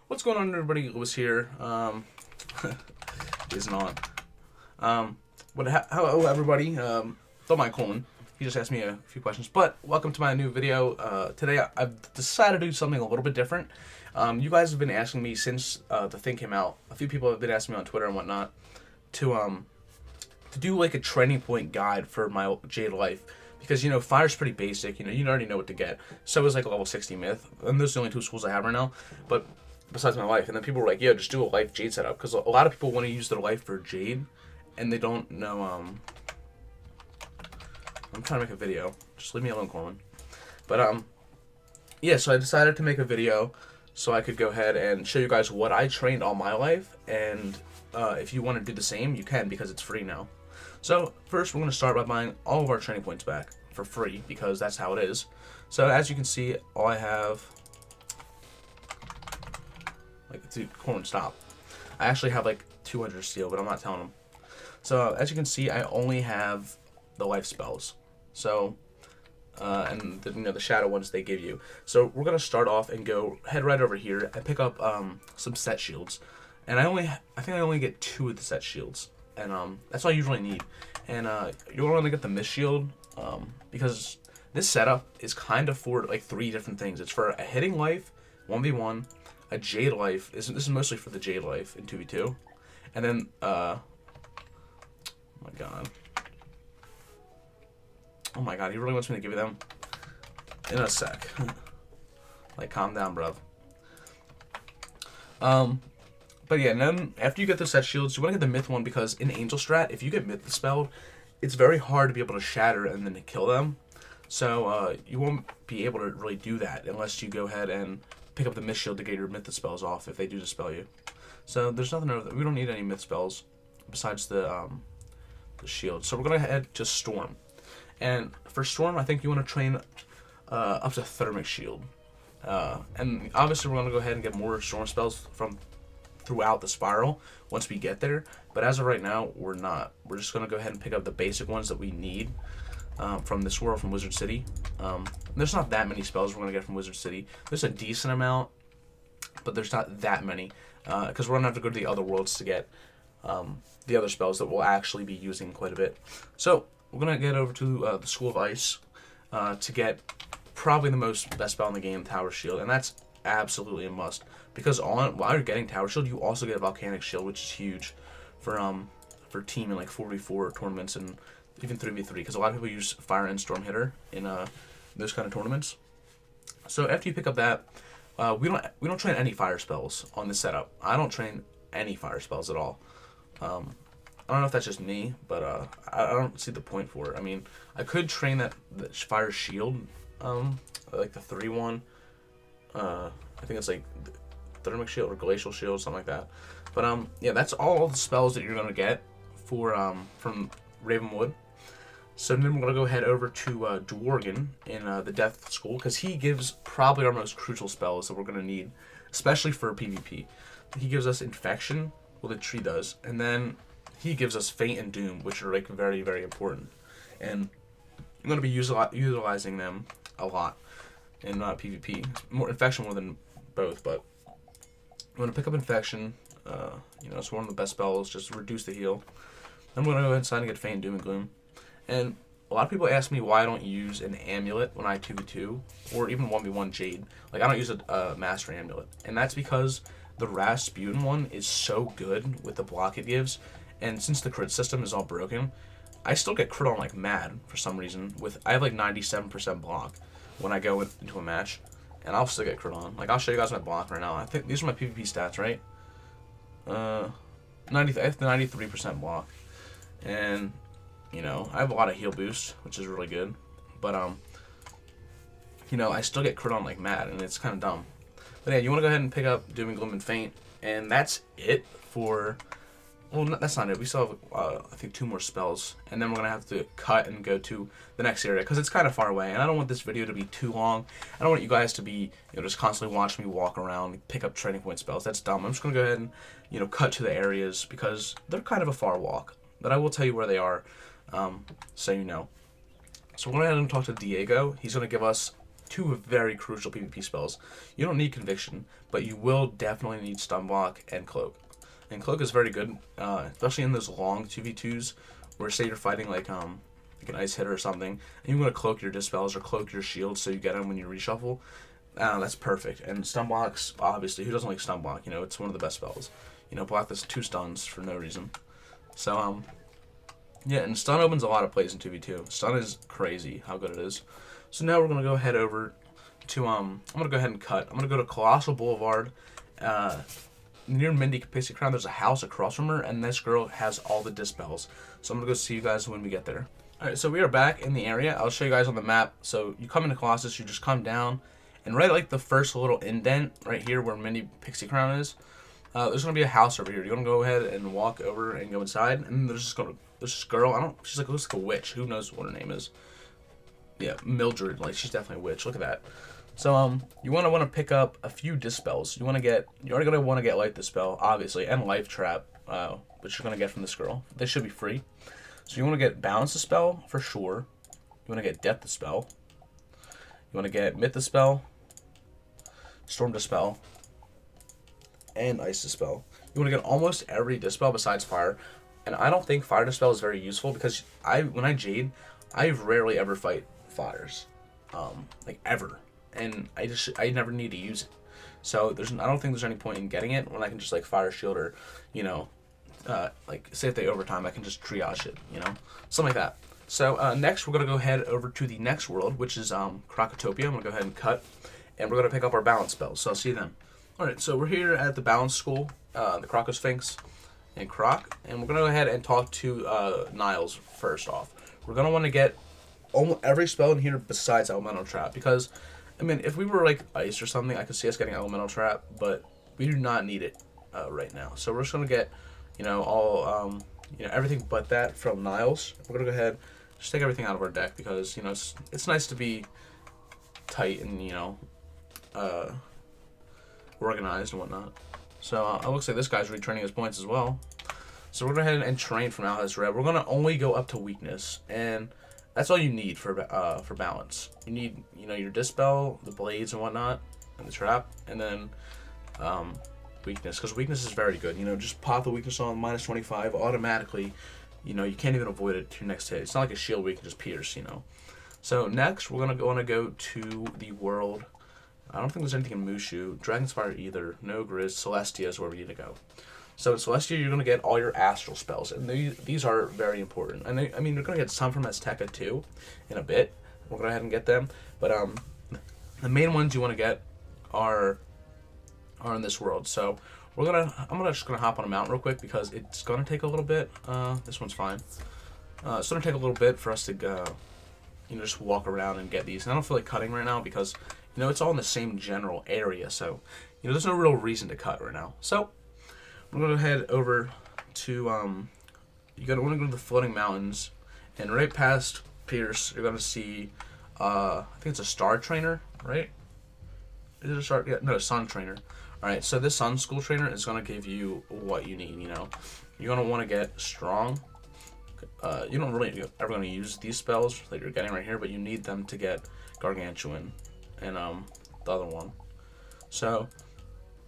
What's going on, everybody? Lewis here. Isn't on. Hello, everybody. Don't mind Colin. He just asked me a few questions. But welcome to my new video. Today, I've decided to do something a little bit different. You guys have been asking me since the thing came out. A few people have been asking me on Twitter and whatnot to do like a training point guide for my Jade life. Because, you know, fire's pretty basic. You already know what to get. So is like a level 60 myth. And those are the only two schools I have right now. But besides my life. And then people were like, yeah, just do a life Jade setup. Because a lot of people want to use their life for Jade. And they don't know, I'm trying to make a video. Just leave me alone, Corwin. But, yeah, so I decided to make a video so I could go ahead and show you guys what I trained all my life. And if you want to do the same, you can because it's free now. So, first we're going to start by buying all of our training points back for free because that's how it is. So, as you can see, all I have... Dude, Corwin, stop. I actually have like 200 steel, but I'm not telling them. So, as you can see, I only have the life spells. So, and the shadow ones they give you. So, we're going to start off and head right over here and pick up some set shields. And I think I only get 2 of the set shields. And that's all you usually need. And you'll only get the mist shield because this setup is kind of for like 3 different things. It's for a hitting life, 1v1, a Jade life. This is mostly for the Jade life in 2v2. And then, oh my god. Oh my god, he really wants me to give you them? In a sec. Like, calm down, bruv. But yeah, and then after you get the set shields, you want to get the myth one because in Angel Strat, if you get myth dispelled, it's very hard to be able to shatter and then to kill them. So you won't be able to really do that unless you go ahead and pick up the myth shield to get your myth dispels off if they do dispel you. So there's nothing over there. We don't need any myth spells besides the shield. So we're gonna head to Storm, and for Storm, I think you want to train up to Thermic Shield, and obviously we're gonna go ahead and get more Storm spells from throughout the spiral once we get there, but as of right now we're not. We're just gonna go ahead and pick up the basic ones that we need from this world, from Wizard City. There's not that many spells we're gonna get from Wizard City. There's a decent amount, but there's not that many because we're gonna have to go to the other worlds to get the other spells that we'll actually be using quite a bit. So we're gonna get over to the School of Ice to get probably the best spell in the game, Tower Shield, and that's absolutely a must. Because while you're getting Tower Shield, you also get a Volcanic Shield, which is huge for team in like 4v4 tournaments and even 3v3. Because a lot of people use Fire and Storm Hitter in those kind of tournaments. So after you pick up that, we don't train any fire spells on this setup. I don't train any fire spells at all. I don't know if that's just me, but I don't see the point for it. I mean, I could train that Fire Shield, like the 3-1. I think it's like Thermic Shield or Glacial Shield, something like that. But yeah, that's all the spells that you're gonna get for from Ravenwood. So then we're gonna go head over to Dworgen in the Death School because he gives probably our most crucial spells that we're gonna need, especially for PvP. He gives us Infection, well the tree does, and then he gives us Faint and Doom, which are like very, very important. And I'm gonna be utilizing them a lot in PvP. More Infection more than both, but I'm gonna pick up Infection. It's one of the best spells. Just reduce the heal. I'm gonna go inside and get Faint, Doom, and Gloom. And a lot of people ask me why I don't use an amulet when I 2v2 or even 1v1 Jade. Like I don't use a Master Amulet, and that's because the Rasputin one is so good with the block it gives. And since the crit system is all broken, I still get crit on like mad for some reason. I have like 97% block when I go into a match. And I'll still get crit on. Like, I'll show you guys my block right now. I think these are my PvP stats, right? I have 93% block. And, I have a lot of heal boost, which is really good. But, I still get crit on like mad, and it's kind of dumb. But yeah, you want to go ahead and pick up Doom and Gloom and Faint. And that's it for... Well, that's not it. We still have, I think, 2 more spells. And then we're going to have to cut and go to the next area because it's kind of far away. And I don't want this video to be too long. I don't want you guys to be, just constantly watching me walk around, pick up training point spells. That's dumb. I'm just going to go ahead and, cut to the areas because they're kind of a far walk. But I will tell you where they are, so you know. So we're going to go ahead and talk to Diego. He's going to give us two very crucial PvP spells. You don't need Conviction, but you will definitely need Stun Block and Cloak. And Cloak is very good, especially in those long 2v2s, where say you're fighting like an Ice Hitter or something, and you want to cloak your dispels or cloak your shields so you get them when you reshuffle. That's perfect. And Stun Blocks, obviously, who doesn't like Stun Block? You know, it's one of the best spells. You know, block this 2 stuns for no reason. So, yeah, and Stun opens a lot of plays in 2v2. Stun is crazy how good it is. So now we're going to go ahead over to, I'm going to go ahead and cut. I'm going to go to Colossal Boulevard. Near Mindy Pixie Crown, there's a house across from her, and this girl has all the dispels. So I'm going to go see you guys when we get there. Alright, so we are back in the area. I'll show you guys on the map. So you come into Colossus, you just come down, and right like the first little indent right here where Mindy Pixie Crown is, there's going to be a house over here. You're going to go ahead and walk over and go inside, and there's this girl, she's like, looks like a witch. Who knows what her name is? Yeah, Mildred, like she's definitely a witch. Look at that. So you want to pick up a few dispels. You're already going to want to get Light Dispel, obviously, and Life Trap, which you're going to get from this girl. They should be free. So you want to get Balance Dispel for sure. You want to get Death Dispel. You want to get Myth Dispel, Storm Dispel, and Ice Dispel. You want to get almost every Dispel besides Fire. And I don't think Fire Dispel is very useful because when I Jade, I rarely ever fight fires, like ever. And I never need to use it. So I don't think there's any point in getting it when I can just like Fire Shield or, you know, like say if they overtime, I can just triage it, you know, something like that. So next we're gonna go ahead over to the next world, which is Crocotopia. I'm gonna go ahead and cut, and we're gonna pick up our balance spells. So I'll see you then. All right, so we're here at the balance school, the Croco Sphinx and Croc, and we're gonna go ahead and talk to Niles first off. We're gonna want to get almost every spell in here besides Elemental Trap because, I mean, if we were like Ice or something, I could see us getting Elemental Trap, but we do not need it right now. So we're just gonna get, you know, all everything but that from Niles. We're gonna go ahead, just take everything out of our deck because, you know, it's nice to be tight and, you know, organized and whatnot. So it looks like this guy's retraining his points as well. So we're gonna go ahead and train from Alhaz Red. We're gonna only go up to weakness, and that's all you need for balance. You need, you know, your dispel, the blades and whatnot, and the trap, and then weakness, because weakness is very good. You know, just pop the weakness on -25 automatically. You know, you can't even avoid it to your next hit. It's not like a shield where you can just pierce. You know. So next we're gonna want to go to the world. I don't think there's anything in Mushu, Dragonspire either. No Grizz, Celestia is where we need to go. So in Celestia, you're going to get all your Astral spells, and these are very important. And I mean, you're going to get some from Azteca too, in a bit. We'll go ahead and get them, but the main ones you want to get are in this world. So I'm just gonna hop on a mountain real quick because it's gonna take a little bit. This one's fine. It's gonna take a little bit for us to go, you know, just walk around and get these. And I don't feel like cutting right now because, you know, it's all in the same general area. So, you know, there's no real reason to cut right now. So we're gonna head over to you want to go to the Floating Mountains, and right past Pierce, you're gonna see I think it's a Star Trainer, right? Is it a Star? Yeah, no, Sun Trainer. All right, so this Sun School Trainer is gonna give you what you need. You know, you're gonna want to get strong. You don't really ever gonna use these spells that you're getting right here, but you need them to get Gargantuan and the other one. So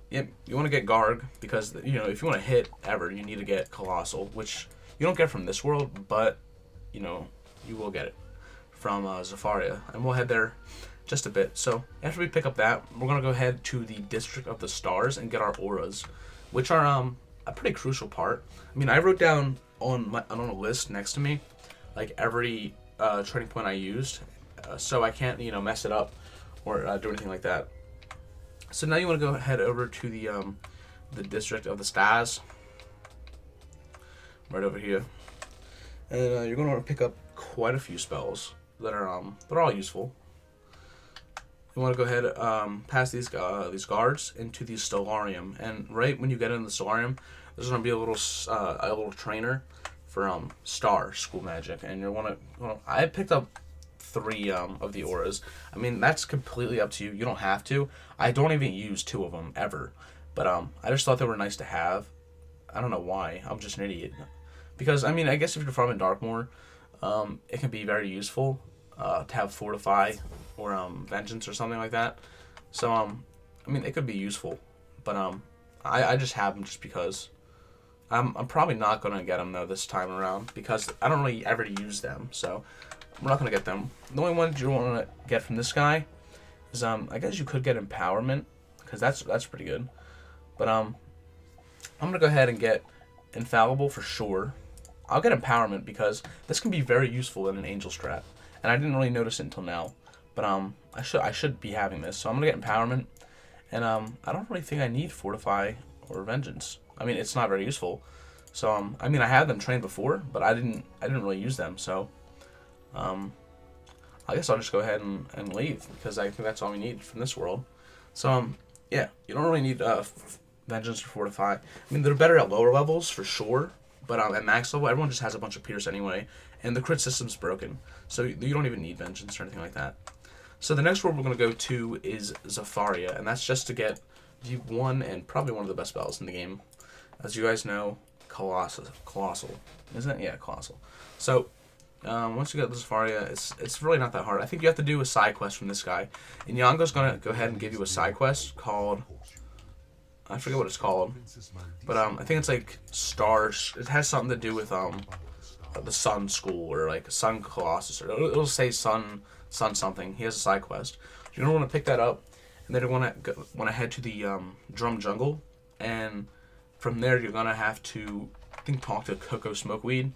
yeah, you want to get Garg because, you know, if you want to hit ever, you need to get Colossal, which you don't get from this world, but, you know, you will get it from Zafaria, and we'll head there just a bit. So after we pick up that, we're gonna go ahead to the District of the Stars and get our auras, which are a pretty crucial part. I mean, I wrote down on a list next to me like every training point I used, so I can't, you know, mess it up or do anything like that. So now you want to go head over to the District of the Stars, right over here, and you're going to want to pick up quite a few spells that are all useful. You want to go ahead past these guards into the Stellarium, and right when you get into the Stellarium, there's going to be a little trainer for Star School Magic, and you want to. I picked up 3 of the auras. I mean, that's completely up to you. You don't have to. I don't even use 2 of them ever, but I just thought they were nice to have. I don't know why. I'm just an idiot. Because I mean, I guess if you're farming Darkmoor, it can be very useful to have Fortify or vengeance or something like that. So I mean, it could be useful, but I just have them just because. I'm probably not gonna get them though this time around because I don't really ever use them, so we're not gonna get them. The only ones you want to get from this guy is I guess you could get empowerment because that's pretty good, but I'm gonna go ahead and get infallible for sure. I'll get empowerment because this can be very useful in an angel strat, and I didn't really notice it until now, but I should be having this, so I'm gonna get empowerment, and I don't really think I need fortify or vengeance. I mean, it's not very useful. So, I mean, I had them trained before, but I didn't really use them. So, I guess I'll just go ahead and leave because I think that's all we need from this world. So, yeah, you don't really need vengeance or fortify. I mean, they're better at lower levels for sure, but at max level, everyone just has a bunch of pierce anyway, and the crit system's broken. So you don't even need vengeance or anything like that. So the next world we're going to go to is Zafaria, and that's just to get the one and probably one of the best spells in the game. As you guys know, Colossal, isn't it? Yeah, Colossal. So, once you get this Zafaria, it's really not that hard. I think you have to do a side quest from this guy. And Yango's going to go ahead and give you a side quest called, I forget what it's called, but I think it's like Stars. It has something to do with the Sun School or like Sun Colossus, or it'll say Sun something. He has a side quest. You're going to want to pick that up, and then you're going to head to the Drum Jungle, and from there, you're going to have to, I think, talk to Coco Smokeweed,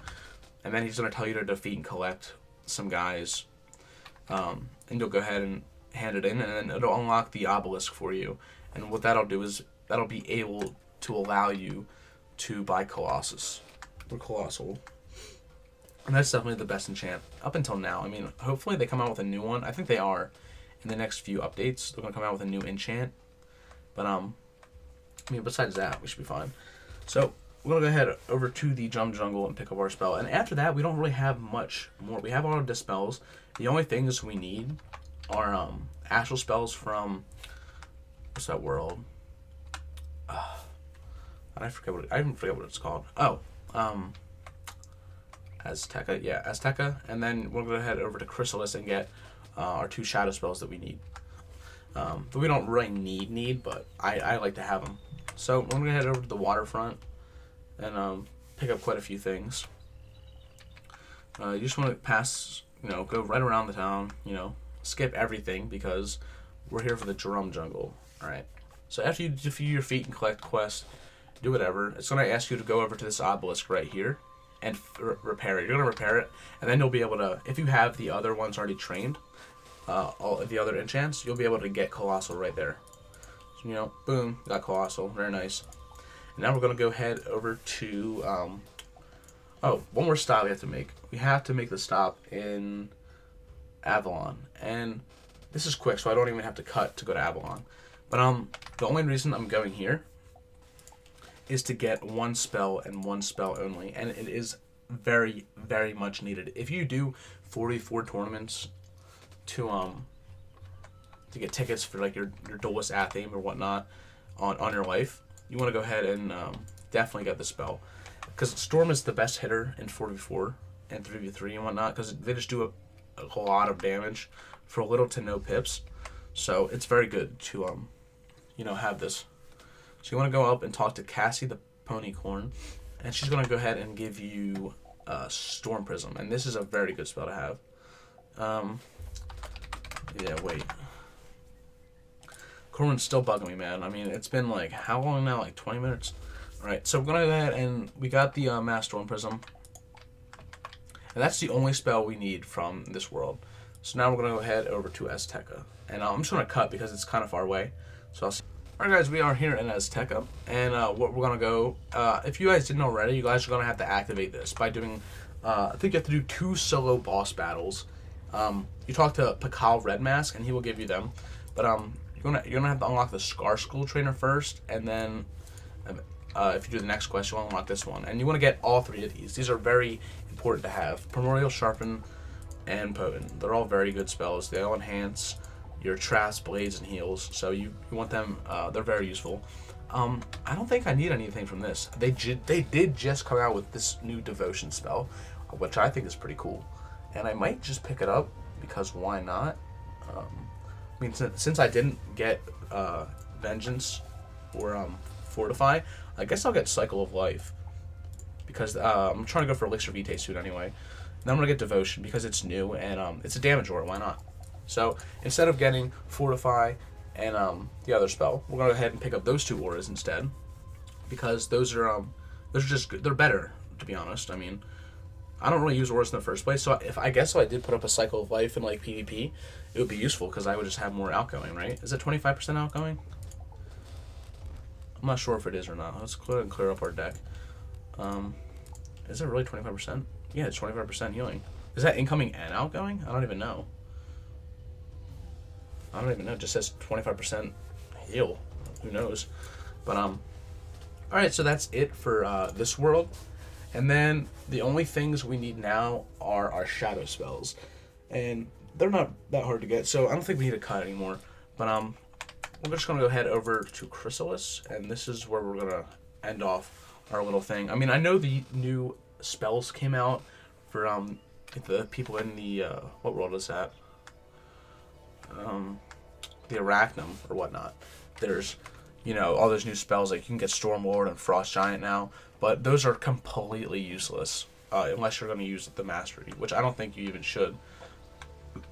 and then he's going to tell you to defeat and collect some guys, and you'll go ahead and hand it in, and then it'll unlock the obelisk for you, and what that'll do is that'll be able to allow you to buy Colossus, or Colossal, and that's definitely the best enchant up until now. I mean, hopefully they come out with a new one. I think they are in the next few updates. They're going to come out with a new enchant, but I mean, besides that, we should be fine. So, we're going to go ahead over to the Drum Jungle and pick up our spell. And after that, we don't really have much more. We have all our dispels. The only things we need are Astral spells from, what's that world? I even forget what it's called. Oh, Azteca? Yeah, Azteca. And then we're going to head over to Chrysalis and get our 2 shadow spells that we need. But we don't really need, but I like to have them. So we're going to head over to the waterfront and pick up quite a few things. You just want to pass, go right around the town, skip everything because we're here for the Drum Jungle. Alright. So after you defeat your feat and collect quests, do whatever, it's going to ask you to go over to this obelisk right here and repair it. You're going to repair it, and then you'll be able to, if you have the other ones already trained, all of the other enchants, you'll be able to get Colossal right there. So, boom, got Colossal. Very nice. And now we're going to go head over to, one more stop we have to make. We have to make the stop in Avalon. And this is quick, so I don't even have to cut to go to Avalon. But the only reason I'm going here is to get one spell and one spell only. And it is very, very much needed. If you do 44 tournaments to get tickets for like your duelist Athame or whatnot on your life, you want to go ahead and definitely get the spell, because Storm is the best hitter in 4v4 and 3v3 and whatnot, because they just do a lot of damage for little to no pips. So it's very good to have this. So you want to go up and talk to Cassie the Ponycorn, and she's going to go ahead and give you Storm Prism, and this is a very good spell to have. Yeah, wait. Corwin's still bugging me, man. I mean, it's been like, how long now? Like 20 minutes? Alright, so we're going to go ahead and we got the Mass Storm Prism. And that's the only spell we need from this world. So now we're going to go ahead over to Azteca. And I'm just going to cut because it's kind of far away. So I'll see. Alright guys, we are here in Azteca. And what we're going to go, if you guys didn't already, you guys are going to have to activate this by doing, I think you have to do 2 solo boss battles. You talk to Pakal Red Mask and he will give you them. But you're gonna have to unlock the Scar School Trainer first, and then if you do the next quest, you'll unlock this one. And you want to get all 3 of these. These are very important to have. Primordial, Sharpen, and Potent. They're all very good spells. They all enhance your traps, blades, and heals. So you want them. They're very useful. I don't think I need anything from this. They did just come out with this new Devotion spell, which I think is pretty cool. And I might just pick it up because why not? I mean, since I didn't get Vengeance or Fortify, I guess I'll get Cycle of Life. Because I'm trying to go for Elixir Vitae soon anyway. Then I'm going to get Devotion because it's new and it's a damage aura, why not? So instead of getting Fortify and the other spell, we're going to go ahead and pick up those 2 auras instead. Because those are just good. They're better, to be honest. I mean, I don't really use auras in the first place, so if I did put up a Cycle of Life in like PvP, it would be useful because I would just have more outgoing, right? Is it 25% outgoing? I'm not sure if it is or not. Let's go ahead and clear up our deck. Is it really 25%? Yeah, it's 25% healing. Is that incoming and outgoing? I don't even know. It just says 25% heal. Who knows? But alright, so that's it for this world. And then the only things we need now are our shadow spells. And they're not that hard to get, so I don't think we need to cut anymore. But we're just gonna go head over to Chrysalis, and this is where we're gonna end off our little thing. I mean, I know the new spells came out for the people in the what world is that? The Arachnum or whatnot. There's, you know, all those new spells, like you can get Stormlord and Frost Giant now, but those are completely useless unless you're going to use the Mastery, which I don't think you even should,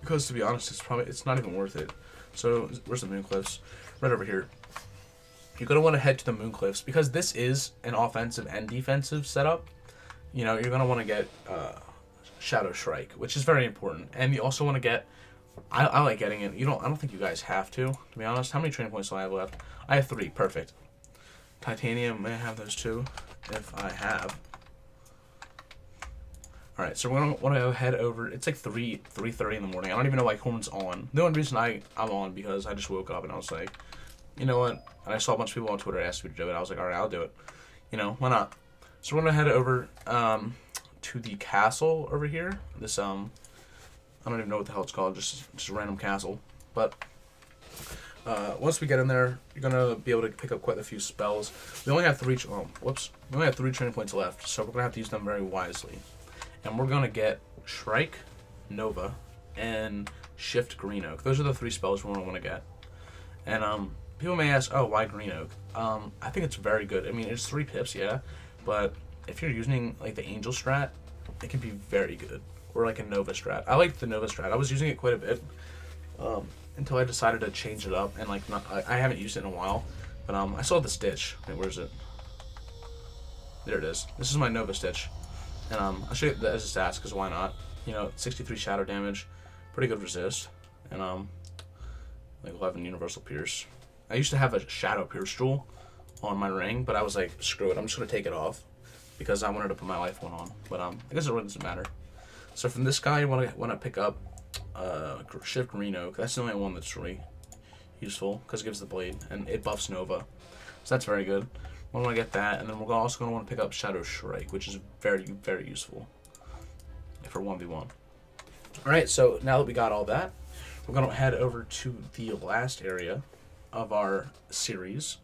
because to be honest, it's not even worth it. So where's the Moon Cliffs? Right over here. You're going to want to head to the Moon Cliffs because this is an offensive and defensive setup. You know, you're going to want to get Shadow Shrike, which is very important, and you also want to get. I like getting it. I don't think you guys have to be honest. How many training points do I have left? I have 3. Perfect. Titanium. May I have those too? If I have. All right. So we're gonna want to head over. It's like 3:30 in the morning. I don't even know why Horn's on. The only reason I'm on because I just woke up and I was like, you know what? And I saw a bunch of people on Twitter ask me to do it. I was like, all right, I'll do it. You know, why not? So we're gonna head over to the castle over here. This I don't even know what the hell it's called, just a random castle. But once we get in there, you're gonna be able to pick up quite a few spells. We only have 3. We only have 3 training points left, so we're gonna have to use them very wisely. And we're gonna get Shrike, Nova, and Shift Green Oak. Those are the 3 spells we're gonna want to get. And people may ask, oh, why Green Oak? I think it's very good. I mean, it's 3 pips, yeah, but if you're using like the Angel strat, it can be very good. Or like a Nova strat. I like the Nova strat. I was using it quite a bit until I decided to change it up, and like I haven't used it in a while. But I saw the Stitch. Wait, where is it? There it is. This is my Nova Stitch, and I'll show you the as a stats because why not? You know, 63 shadow damage, pretty good resist, and like 11 universal pierce. I used to have a shadow pierce jewel on my ring, but I was like, screw it, I'm just gonna take it off because I wanted to put my life one on. But I guess it really doesn't matter. So from this guy, you want to pick up Shift Green Oak. That's the only one that's really useful because it gives the blade and it buffs Nova. So that's very good. We want to get that, and then we're also going to want to pick up Shadow Shrike, which is very, very useful for 1v1. Alright, so now that we got all that, we're going to head over to the last area of our series.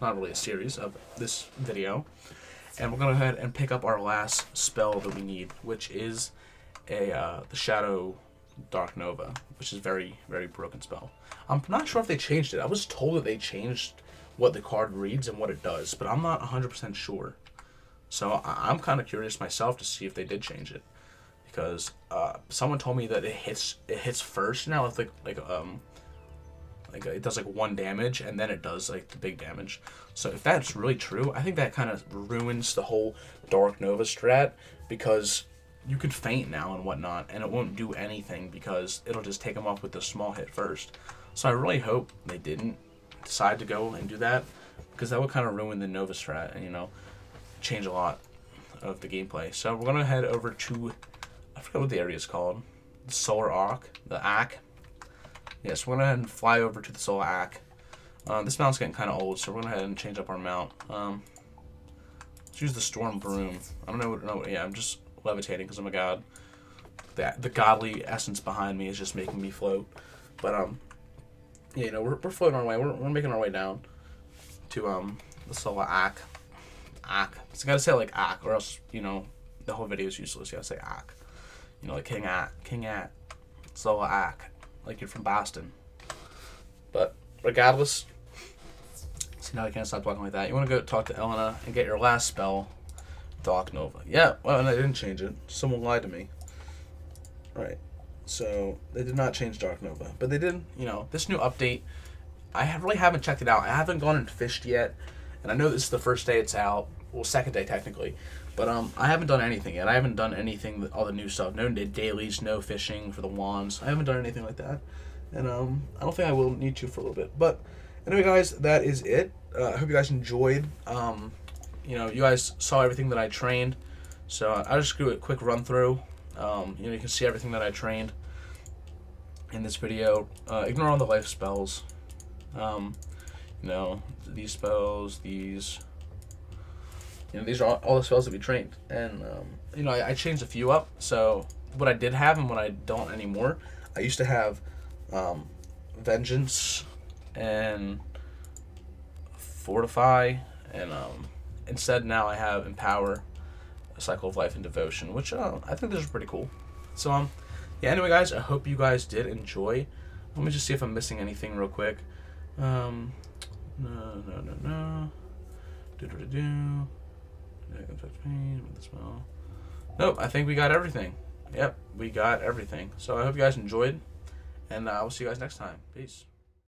Not really a series, of this video. And we're going to go ahead and pick up our last spell that we need, which is the Shadow Dark Nova, which is very, very broken spell. I'm not sure if they changed it. I was told that they changed what the card reads and what it does, but I'm not 100% sure. So I'm kind of curious myself to see if they did change it, because someone told me that it hits first now with like it does like 1 damage and then it does like the big damage. So if that's really true, I think that kind of ruins the whole Dark Nova strat, because you could feint now and whatnot and it won't do anything because it'll just take them off with the small hit first. So I really hope they didn't decide to go and do that, because that would kind of ruin the Nova strat and, you know, change a lot of the gameplay. So we're gonna head over to, I forgot what the area is called, the Solar Arc, the Ack. Yes, we're gonna head and fly over to the Solar Ack. This mount's getting kind of old, so we're gonna head and change up our mount. Let's use the Storm Broom. I don't know. Yeah, I'm just levitating because I'm a god. The godly essence behind me is just making me float. But yeah, you know, we're floating our way. We're making our way down to the Solar Ack. So I gotta say like Ack, or else, you know, the whole video is useless. You gotta say Ack. You know, like King At, Solar Ack. like you're from Boston. But regardless, see now I can't stop talking like that. You want to go talk to Elena and get your last spell, Dark Nova. Yeah, well, and I didn't change it. Someone lied to me. Right. So they did not change Dark Nova, but they did. You know, this new update. I really haven't checked it out. I haven't gone and fished yet, and I know this is the first day it's out. Well, second day technically, but I haven't done anything yet. I haven't done anything, all the new stuff. No dailies, no fishing for the wands. I haven't done anything like that, and I don't think I will need to for a little bit. But anyway, guys, that is it. I hope you guys enjoyed. You know, you guys saw everything that I trained, so I'll just do a quick run through. You know, you can see everything that I trained in this video. Ignore all the life spells. You know, these spells, these, you know, these are all the spells that we trained. And, you know, I changed a few up. So what I did have and what I don't anymore, I used to have Vengeance and Fortify, and instead now I have Empower, a Cycle of Life, and Devotion, which I think those are pretty cool. So, yeah, anyway, guys, I hope you guys did enjoy. Let me just see if I'm missing anything real quick. No. Nope, I think we got everything. Yep, we got everything. So I hope you guys enjoyed, and I will see you guys next time. Peace.